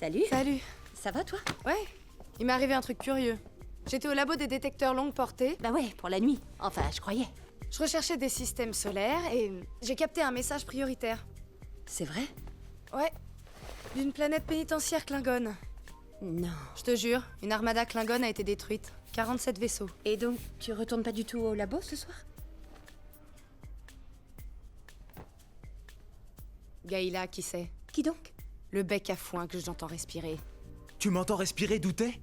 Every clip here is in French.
Salut. Salut. Ça va, toi? Ouais, il m'est arrivé un truc curieux. J'étais au labo des détecteurs longue portée. Bah ouais, pour la nuit. Enfin, je croyais. Je recherchais des systèmes solaires et j'ai capté un message prioritaire. C'est vrai? Ouais, d'une planète pénitentiaire Klingon. Non. Je te jure, une armada Klingon a été détruite. 47 vaisseaux. Et donc, tu retournes pas du tout au labo ce soir? Gaïla, qui c'est? Qui donc? Le bec à foin que j'entends respirer. Tu m'entends respirer d'où t'es?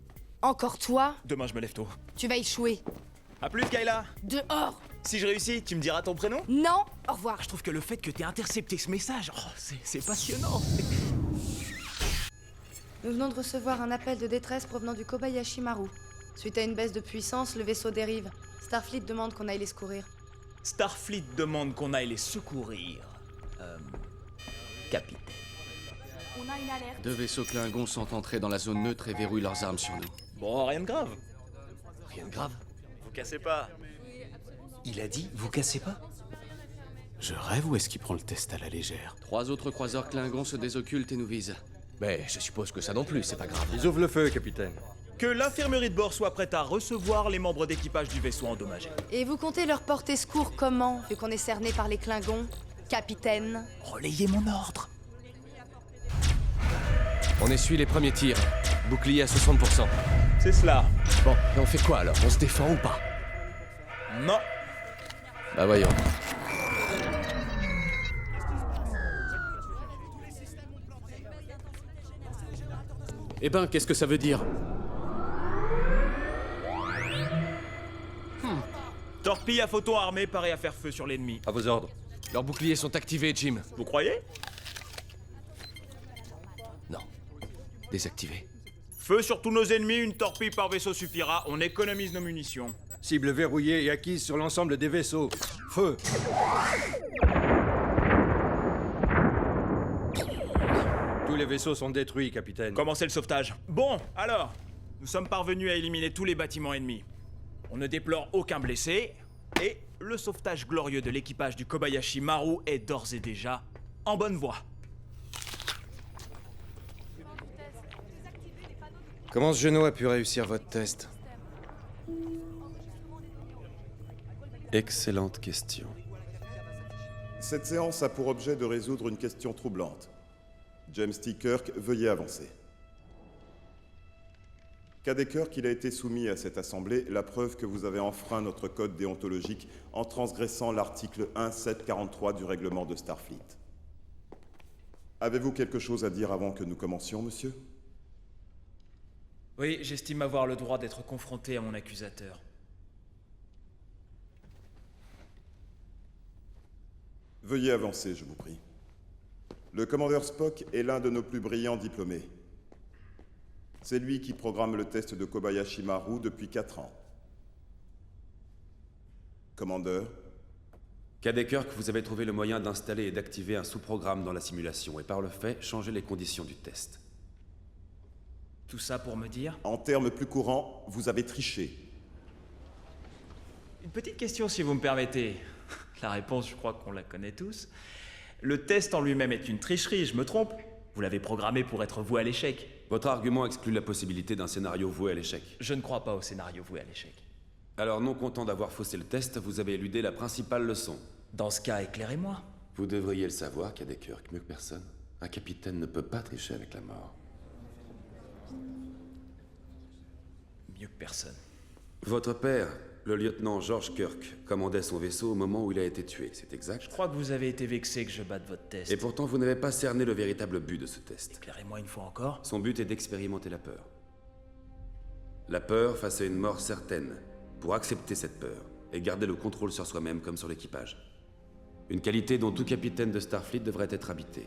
Encore toi? Demain je me lève tôt. Tu vas échouer. A plus, Kayla. Dehors! Si je réussis, tu me diras ton prénom? Non! Au revoir. Je trouve que le fait que t'aies intercepté ce message, c'est passionnant. Nous venons de recevoir un appel de détresse provenant du Kobayashi Maru. Suite à une baisse de puissance, le vaisseau dérive. Starfleet demande qu'on aille les secourir. Starfleet demande qu'on aille les secourir. Capitaine. On a une alerte. 2 vaisseaux Klingons sont entrés dans la zone neutre et verrouillent leurs armes sur nous. Bon, rien de grave. Rien de grave. Vous cassez pas. Il a dit, vous cassez pas? Je rêve ou est-ce qu'il prend le test à la légère? 3 autres croiseurs Klingons se désoccultent et nous visent. Mais je suppose que ça non plus, c'est pas grave. Ils ouvrent le feu, capitaine. Que l'infirmerie de bord soit prête à recevoir les membres d'équipage du vaisseau endommagé. Et vous comptez leur porter secours comment, vu qu'on est cerné par les Klingons? Capitaine? Relayez mon ordre. On essuie les premiers tirs. Bouclier à 60%. C'est cela. Bon, et on fait quoi alors? On se défend ou pas? Non. Bah voyons. Eh ben, qu'est-ce que ça veut dire? Torpille à photon armé paré à faire feu sur l'ennemi. À vos ordres. Leurs boucliers sont activés, Jim. Vous croyez? Non. Désactivés. Feu sur tous nos ennemis, une torpille par vaisseau suffira, on économise nos munitions. Cible verrouillée et acquise sur l'ensemble des vaisseaux. Feu! Tous les vaisseaux sont détruits, capitaine. Commencez le sauvetage. Bon, alors, nous sommes parvenus à éliminer tous les bâtiments ennemis. On ne déplore aucun blessé, et le sauvetage glorieux de l'équipage du Kobayashi Maru est d'ores et déjà en bonne voie. Comment ce genou a pu réussir votre test? Excellente question. Cette séance a pour objet de résoudre une question troublante. James T. Kirk, veuillez avancer. Cadet Kirk, il a été soumis à cette assemblée la preuve que vous avez enfreint notre code déontologique en transgressant l'article 1743 du règlement de Starfleet. Avez-vous quelque chose à dire avant que nous commencions, monsieur? Oui, j'estime avoir le droit d'être confronté à mon accusateur. Veuillez avancer, je vous prie. Le commandeur Spock est l'un de nos plus brillants diplômés. C'est lui qui programme le test de Kobayashi Maru depuis 4 ans. Commandeur, Cadet Kirk, vous avez trouvé le moyen d'installer et d'activer un sous-programme dans la simulation et par le fait, changer les conditions du test. Tout ça pour me dire? en termes plus courants, vous avez triché. Une petite question si vous me permettez. La réponse, je crois qu'on la connaît tous. Le test en lui-même est une tricherie, je me trompe? Vous l'avez programmé pour être voué à l'échec. Votre argument exclut la possibilité d'un scénario voué à l'échec. Je ne crois pas au scénario voué à l'échec. Alors, non content d'avoir faussé le test, vous avez éludé la principale leçon. Dans ce cas, éclairez-moi. Vous devriez le savoir, Cadet Kirk, mieux que personne. Un capitaine ne peut pas tricher avec la mort. Mieux que personne. Votre père, le lieutenant George Kirk, commandait son vaisseau au moment où il a été tué, c'est exact? Je crois que vous avez été vexé que je batte votre test. Et pourtant, vous n'avez pas cerné le véritable but de ce test. Éclairez-moi une fois encore. Son but est d'expérimenter la peur. La peur face à une mort certaine, pour accepter cette peur, et garder le contrôle sur soi-même comme sur l'équipage. Une qualité dont tout capitaine de Starfleet devrait être habité.